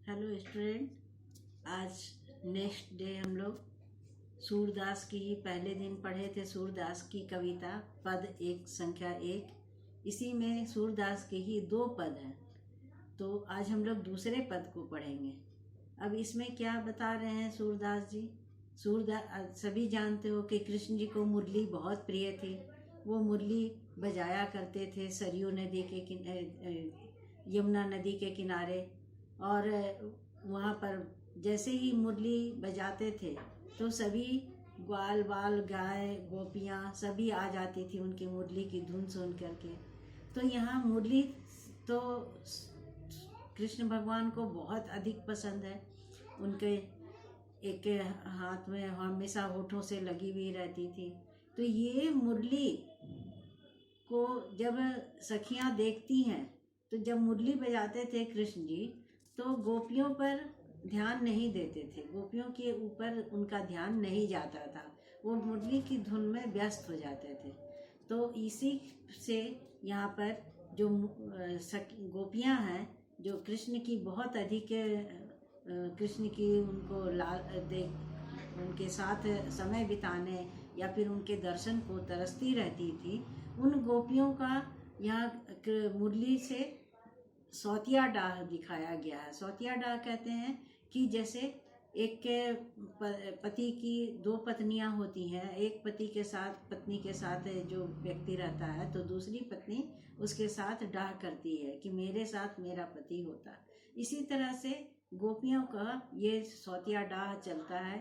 Hello student, आज next day हम लोग सूरदास की ही पहले दिन पढ़े थे। सूरदास की कविता पद एक संख्या 1। इसी में सूरदास के ही 2 पद हैं, तो आज हम लोग दूसरे पद को पढ़ेंगे। अब इसमें क्या बता रहे हैं सूरदास जी। सूरदास सभी जानते हो कि कृष्ण जी को मुरली बहुत प्रिय थी। वो मुरली बजाया करते थे सरयू नदी के यमुना नदी के किनारे। और वहाँ पर जैसे ही मुरली बजाते थे तो सभी ग्वाल बाल गाय गोपियाँ सभी आ जाती थी उनकी मुरली की धुन सुन करके। तो यहाँ मुरली तो कृष्ण भगवान को बहुत अधिक पसंद है। उनके एक हाथ में हमेशा होठों से लगी हुई रहती थी। तो ये मुरली को जब सखियाँ देखती हैं तो जब मुरली बजाते थे कृष्ण जी तो गोपियों पर ध्यान नहीं देते थे, गोपियों के ऊपर उनका ध्यान नहीं जाता था, वो मुरली की धुन में व्यस्त हो जाते थे। तो इसी से यहाँ पर जो गोपियाँ हैं जो कृष्ण की बहुत अधिक कृष्ण की उनको उनके साथ समय बिताने या फिर उनके दर्शन को तरसती रहती थी, उन गोपियों का यहाँ मुरली से सौतिया डाह दिखाया गया है। सौतिया डाह कहते हैं कि जैसे एक पति की 2 पत्नियां होती हैं, एक पत्नी के साथ जो व्यक्ति रहता है तो दूसरी पत्नी उसके साथ डाह करती है कि मेरे साथ मेरा पति होता। इसी तरह से गोपियों का ये सौतिया डाह चलता है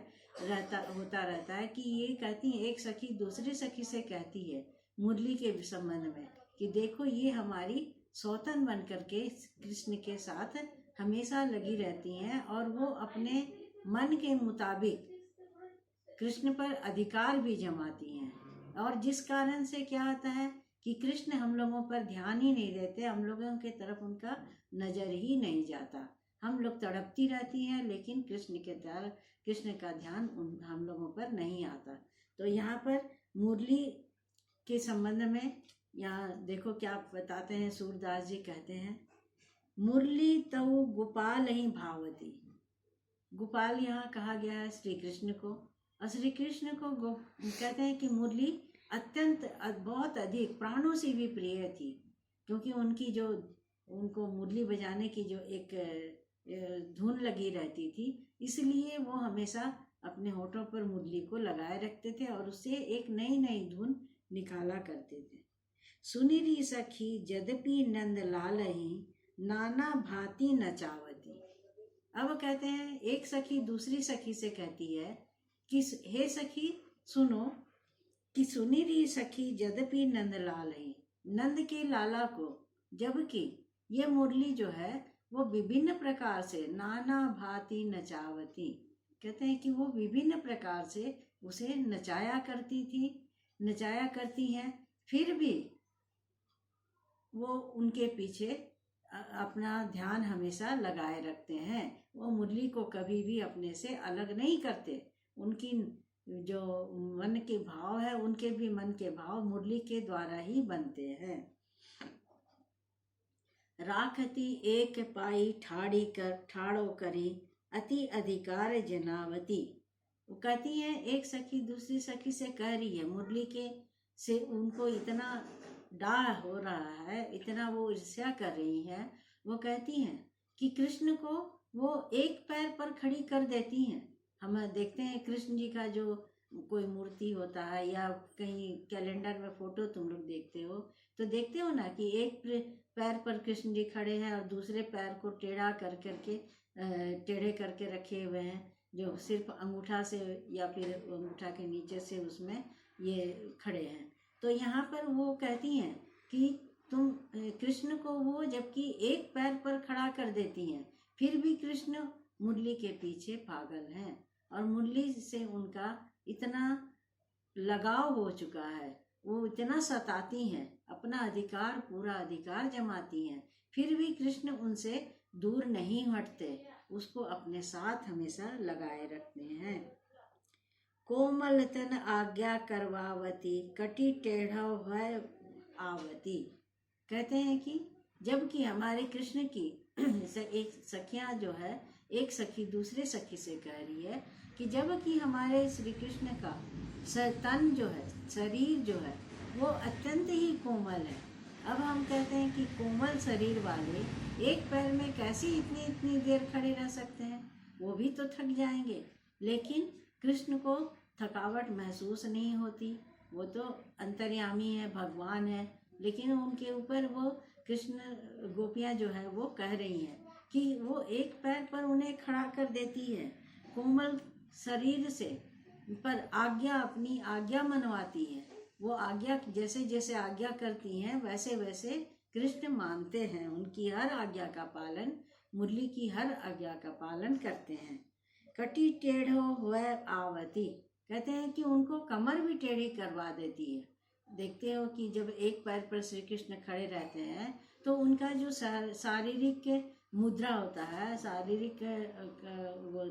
होता रहता है कि ये कहती है, एक सखी दूसरी सखी से कहती है मुरली के संबंध में कि देखो ये हमारी सौतन बन करके कृष्ण के साथ हमेशा लगी रहती हैं और वो अपने मन के मुताबिक कृष्ण पर अधिकार भी जमाती हैं। और जिस कारण से क्या होता है कि कृष्ण हम लोगों पर ध्यान ही नहीं देते, हम लोगों के तरफ उनका नज़र ही नहीं जाता। हम लोग तड़पती रहती हैं लेकिन कृष्ण का ध्यान हम लोगों पर नहीं आता। तो यहाँ पर मुरली के संबंध में यहाँ देखो क्या बताते हैं। सूरदास जी कहते हैं, मुरली तऊ गोपाल ही भावती। गोपाल यहाँ कहा गया है श्री कृष्ण को, और श्री कृष्ण को कहते हैं कि मुरली अत्यंत बहुत अधिक प्राणों से भी प्रिय थी, क्योंकि उनकी जो उनको मुरली बजाने की जो एक धुन लगी रहती थी, इसलिए वो हमेशा अपने होठों पर मुरली को लगाए रखते थे और उससे एक नई नई धुन निकाला करते थे। सुनिरी सखी यद्यपि नंद लालही नाना भांति नचावती। अब कहते हैं एक सखी दूसरी सखी से कहती है कि हे सखी सुनो कि सुनिरी सखी यद्यपि नंद लालही, नंद के लाला को जबकि ये मुरली जो है वो विभिन्न प्रकार से नाना भांति नचावती, कहते हैं कि वो विभिन्न प्रकार से उसे नचाया करती हैं, फिर भी वो उनके पीछे अपना ध्यान हमेशा लगाए रखते हैं। वो मुरली को कभी भी अपने से अलग नहीं करते। उनकी जो मन के भाव है, उनके भी मन के भाव मुरली के द्वारा ही बनते हैं। राखती एक पाई ठाड़ो करी अति अधिकार जनावती। वो कहती है एक सखी दूसरी सखी से कह रही है, मुरली के से उनको इतना डाह हो रहा है, इतना वो ईर्ष्या कर रही है। वो कहती हैं कि कृष्ण को वो एक पैर पर खड़ी कर देती हैं। हम देखते हैं कृष्ण जी का जो कोई मूर्ति होता है या कहीं कैलेंडर में फोटो तुम लोग देखते हो तो देखते हो ना कि एक पैर पर कृष्ण जी खड़े हैं और दूसरे पैर को टेढ़े करके रखे हुए हैं, जो सिर्फ अंगूठा से या फिर अंगूठा के नीचे से उसमें ये खड़े हैं। तो यहाँ पर वो कहती हैं कि तुम कृष्ण को वो जबकि एक पैर पर खड़ा कर देती हैं, फिर भी कृष्ण मुरली के पीछे पागल हैं और मुरली से उनका इतना लगाव हो चुका है, वो इतना सताती हैं, अपना अधिकार पूरा अधिकार जमाती हैं, फिर भी कृष्ण उनसे दूर नहीं हटते, उसको अपने साथ हमेशा लगाए रखते हैं। कोमल तन आज्ञा करवावती कटी टेढ़ा है आवती। कहते हैं कि जबकि हमारे कृष्ण की एक सखियां जो है, एक सखी दूसरे सखी से कह रही है कि जब कि हमारे श्री कृष्ण का तन जो है, शरीर जो है, वो अत्यंत ही कोमल है। अब हम कहते हैं कि कोमल शरीर वाले एक पैर में कैसे इतनी इतनी देर खड़े रह सकते हैं, वो भी तो थक जाएंगे। लेकिन कृष्ण को थकावट महसूस नहीं होती, वो तो अंतर्यामी है, भगवान है। लेकिन उनके ऊपर वो कृष्ण गोपियाँ जो है वो कह रही हैं कि वो एक पैर पर उन्हें खड़ा कर देती है, कोमल शरीर से, पर आज्ञा, अपनी आज्ञा मनवाती है। वो आज्ञा जैसे जैसे आज्ञा करती हैं वैसे वैसे कृष्ण मानते हैं, उनकी हर आज्ञा का पालन, मुरली की हर आज्ञा का पालन करते हैं। कटी टेढ़ो हुए आवती, कहते हैं कि उनको कमर भी टेढ़ी करवा देती है। देखते हो कि जब एक पैर पर श्री कृष्ण खड़े रहते हैं तो उनका जो शारीरिक मुद्रा होता है, शारीरिक वो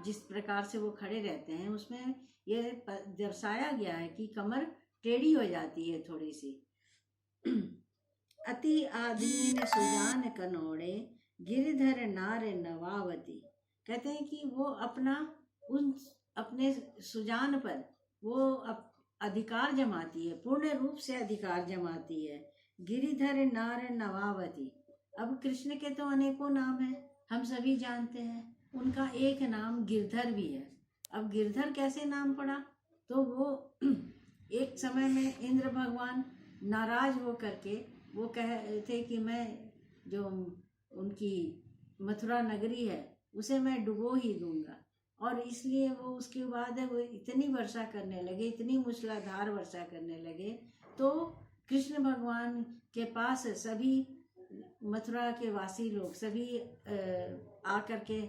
जिस प्रकार से वो खड़े रहते हैं, उसमें ये दर्शाया गया है कि कमर टेढ़ी हो जाती है थोड़ी सी। अति आदीन सुजान कनोड़े गिरधर नार नवावती, कहते हैं कि वो अपने सुजान पर वो अधिकार जमाती है, पूर्ण रूप से अधिकार जमाती है। गिरिधर नार नवावती, अब कृष्ण के तो अनेकों नाम हैं, हम सभी जानते हैं। उनका एक नाम गिरधर भी है। अब गिरधर कैसे नाम पड़ा, तो वो एक समय में इंद्र भगवान नाराज हो करके वो कह थे कि मैं जो उनकी मथुरा नगरी है उसे मैं डुबो ही दूंगा, और इसलिए वो उसके बाद वो इतनी वर्षा करने लगे, इतनी मूसलाधार वर्षा करने लगे, तो कृष्ण भगवान के पास सभी मथुरा के वासी लोग सभी आकर के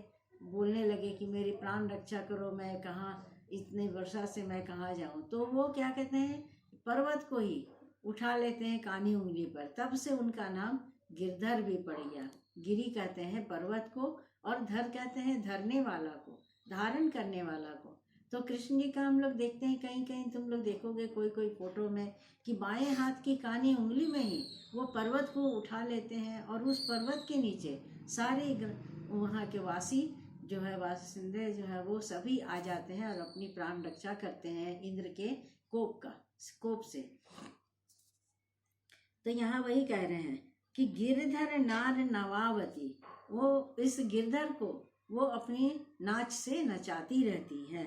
बोलने लगे कि मेरी प्राण रक्षा करो, मैं कहाँ, इतने वर्षा से मैं कहाँ जाऊँ। तो वो क्या कहते हैं, पर्वत को ही उठा लेते हैं कानी उंगली पर, तब से उनका नाम गिरधर भी पड़ गया। गिरी कहते हैं पर्वत को, और धर कहते हैं धरने वाला को, धारण करने वाला को। तो कृष्ण जी का हम लोग देखते हैं, कहीं कहीं तुम लोग देखोगे कोई कोई फोटो में कि बाएं हाथ की कानी उंगली में ही वो पर्वत को उठा लेते हैं, और उस पर्वत के नीचे सारे वहाँ के वासी जो है, वासिंदे जो है, वो सभी आ जाते हैं और अपनी प्राण रक्षा करते हैं इंद्र के कोप से। तो यहाँ वही कह रहे हैं कि गिरधर नार नवावती, वो इस गिरधर को वो अपनी नाच से नचाती रहती है।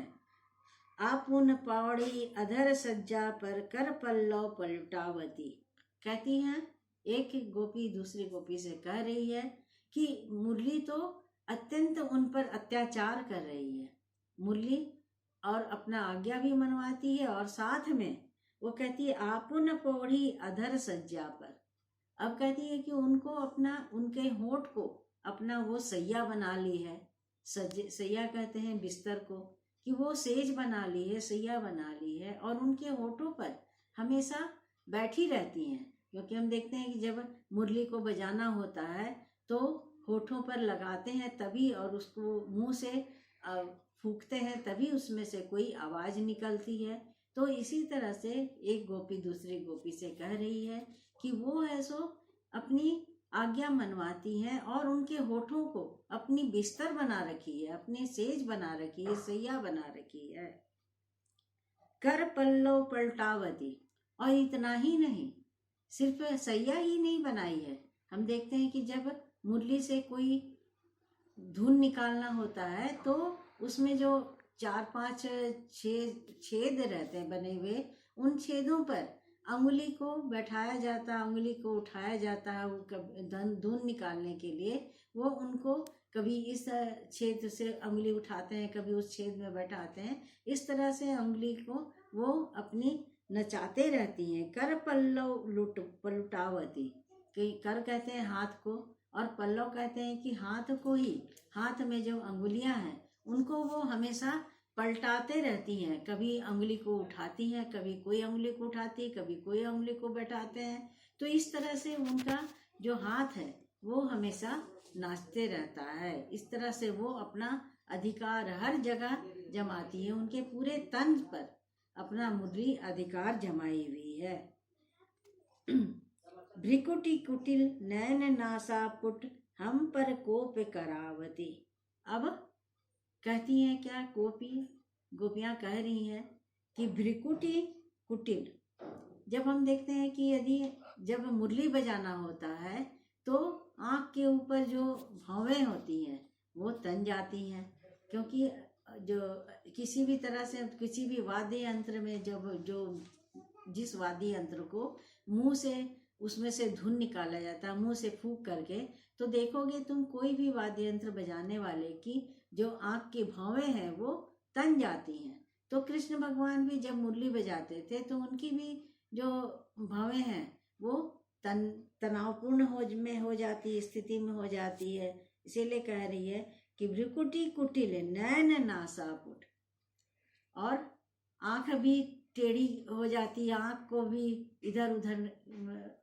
आपुन पौड़ी अधर सज्जा पर कर पल्लव पलटावती, कहती हैं एक गोपी दूसरी गोपी से कह रही है कि मुरली तो अत्यंत उन पर अत्याचार कर रही है, मुरली, और अपना आज्ञा भी मनवाती है, और साथ में वो कहती है आपुन पौड़ी अधर सज्जा पर। अब कहती है कि उनको अपना, उनके होठ को अपना वो सैया बना ली है, सैया कहते हैं बिस्तर को, कि वो सेज बना ली है, सैया बना ली है, और उनके होठों पर हमेशा बैठी रहती हैं। क्योंकि हम देखते हैं कि जब मुरली को बजाना होता है तो होठों पर लगाते हैं तभी, और उसको मुंह से फूंकते हैं तभी उसमें से कोई आवाज निकलती है। तो इसी तरह से एक गोपी दूसरी गोपी से कह रही है कि वो है सो अपनी आज्ञा मनवाती है, और उनके होठों को अपनी बिस्तर बना रखी है, अपनी सेज बना रखी है, सैया बना रखी है। कर पल्लव पलटावती, और इतना ही नहीं, सिर्फ सैया ही नहीं बनाई है। हम देखते हैं कि जब मुरली से कोई धुन निकालना होता है तो उसमें जो 4-5 छेद रहते हैं बने हुए, उन छेदों पर अंगुली को बैठाया जाता है, अंगुली को उठाया जाता है, वो धुन निकालने के लिए वो उनको कभी इस छेद से अंगुली उठाते हैं, कभी उस छेद में बैठाते हैं। इस तरह से अंगुली को वो अपनी नचाते रहती हैं। कर पल्लव पलटावती, कर कहते हैं हाथ को, और पल्लव कहते हैं कि हाथ को ही, हाथ में जो अंगुलियां हैं उनको वो हमेशा पलटाते रहती हैं। कभी अंगुली को उठाती हैं, कभी कोई अंगुली को उठाती है, कभी कोई अंगुली को बैठाते हैं। तो इस तरह से उनका जो हाथ है वो हमेशा नाचते रहता है। इस तरह से वो अपना अधिकार हर जगह जमाती है, उनके पूरे तन पर अपना मुरली अधिकार जमाई हुई है। भ्रिकुटी कुटिल नयन नासा पुट हम पर कोप करावती। अब कहती हैं क्या गोपियां कह रही हैं कि भ्रिकुटी कुटिल। जब हम देखते हैं कि यदि जब मुरली बजाना होता है तो आँख के ऊपर जो भौवें होती हैं वो तन जाती हैं, क्योंकि जो किसी भी तरह से किसी भी वाद्य यंत्र में जब जो जिस वाद्य यंत्र को मुंह से उसमें से धुन निकाला जाता है मुंह से फूंक करके, तो देखोगे तुम कोई भी वाद्य यंत्र बजाने वाले की जो आँख की भौवें हैं वो तन जाती हैं। तो कृष्ण भगवान भी जब मुरली बजाते थे तो उनकी भी जो भौवें हैं वो तनावपूर्ण हो जाती स्थिति में हो जाती है। इसीलिए कह रही है कि भ्रिकुटी कुटिल नैन नासापुट, और आँख भी टेढ़ी हो जाती है, आँख को भी इधर उधर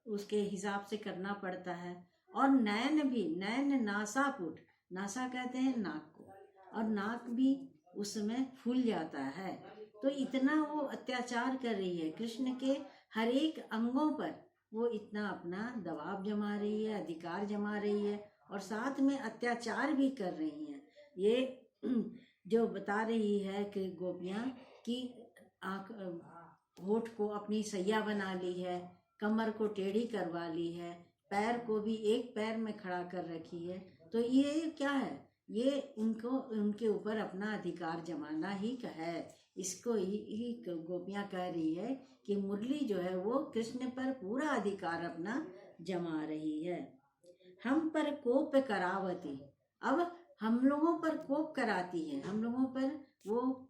उसके हिसाब से करना पड़ता है। और नैन नासापुट, नासा कहते हैं नाक को, और नाक भी उसमें फूल जाता है। तो इतना वो अत्याचार कर रही है कृष्ण के हर एक अंगों पर, वो इतना अपना दबाव जमा रही है, अधिकार जमा रही है, और साथ में अत्याचार भी कर रही हैं। ये जो बता रही है कि गोपियाँ की होठ को अपनी सैया बना ली है, कमर को टेढ़ी करवा ली है, पैर को भी एक पैर में खड़ा कर रखी है। तो ये क्या है? ये उनके ऊपर अपना अधिकार जमाना ही है। इसको ही गोपियाँ कह रही है कि मुरली जो है वो कृष्ण पर पूरा अधिकार अपना जमा रही है। हम पर कोप करावती, अब हम लोगों पर कोप कराती है, हम लोगों पर वो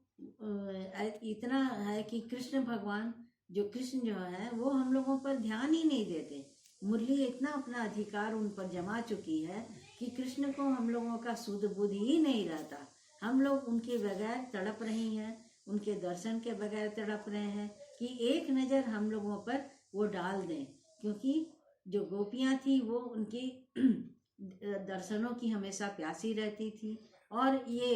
इतना है कि कृष्ण जो है वो हम लोगों पर ध्यान ही नहीं देते। मुरली इतना अपना अधिकार उन पर जमा चुकी है कि कृष्ण को हम लोगों का सुध बुध ही नहीं रहता। हम लोग उनके बगैर तड़प रही हैं, उनके दर्शन के बगैर तड़प रहे हैं कि एक नज़र हम लोगों पर वो डाल दें, क्योंकि जो गोपियाँ थी वो उनके दर्शनों की हमेशा प्यासी रहती थी। और ये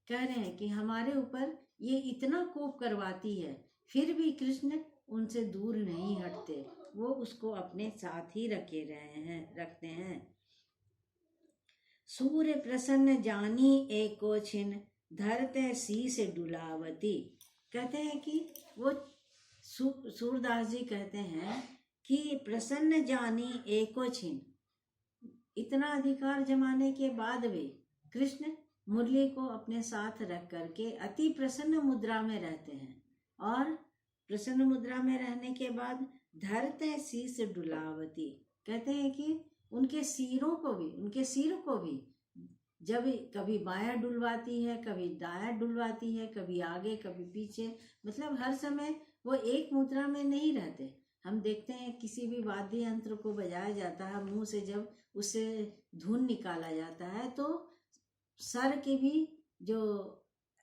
कह रहे हैं कि हमारे ऊपर ये इतना कोप करवाती है, फिर भी कृष्ण उनसे दूर नहीं हटते, वो उसको अपने साथ ही रखते हैं। सूर्य प्रसन्न जानी एको छिन, धरते शीस डुलावती। कहते हैं कि वो सूरदास जी कहते हैं कि प्रसन्न जानी एको छिन, इतना अधिकार जमाने के बाद भी कृष्ण मुरली को अपने साथ रख करके अति प्रसन्न मुद्रा में रहते हैं, और प्रसन्न मुद्रा में रहने के बाद धरते शीस डुलावती। कहते हैं कि उनके सिर को भी जब कभी बायां डुलवाती है, कभी दायां डुलवाती है, कभी आगे कभी पीछे, मतलब हर समय वो एक मुद्रा में नहीं रहते। हम देखते हैं किसी भी वाद्य यंत्र को बजाया जाता है, मुंह से जब उससे धुन निकाला जाता है तो सर के भी जो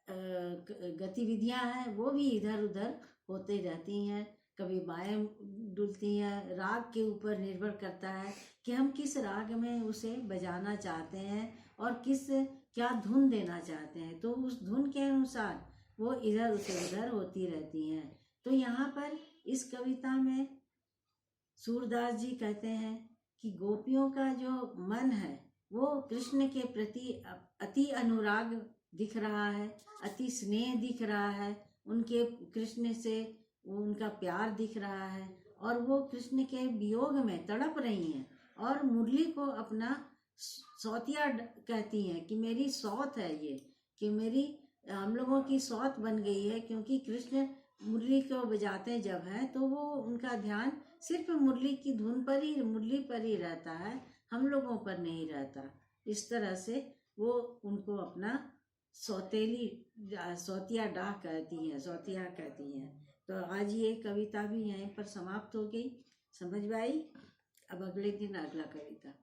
गतिविधियां हैं वो भी इधर उधर होते रहती हैं, कभी बाएं डुलती हैं। राग के ऊपर निर्भर करता है कि हम किस राग में उसे बजाना चाहते हैं और क्या धुन देना चाहते हैं, तो उस धुन के अनुसार वो इधर उधर होती रहती हैं। तो यहाँ पर इस कविता में सूरदास जी कहते हैं कि गोपियों का जो मन है वो कृष्ण के प्रति अति अनुराग दिख रहा है, अति स्नेह दिख रहा है, उनके कृष्ण से उनका प्यार दिख रहा है, और वो कृष्ण के वियोग में तड़प रही हैं, और मुरली को अपना सौतिया कहती हैं कि मेरी सौत है ये, कि मेरी हम लोगों की सौत बन गई है, क्योंकि कृष्ण मुरली को बजाते जब है तो वो उनका ध्यान सिर्फ मुरली की धुन पर ही, मुरली पर ही रहता है, हम लोगों पर नहीं रहता। इस तरह से वो उनको अपना सौतिया कहती हैं। तो आज ये कविता भी यहीं पर समाप्त हो गई। समझ में आई? अब अगले दिन अगला कविता।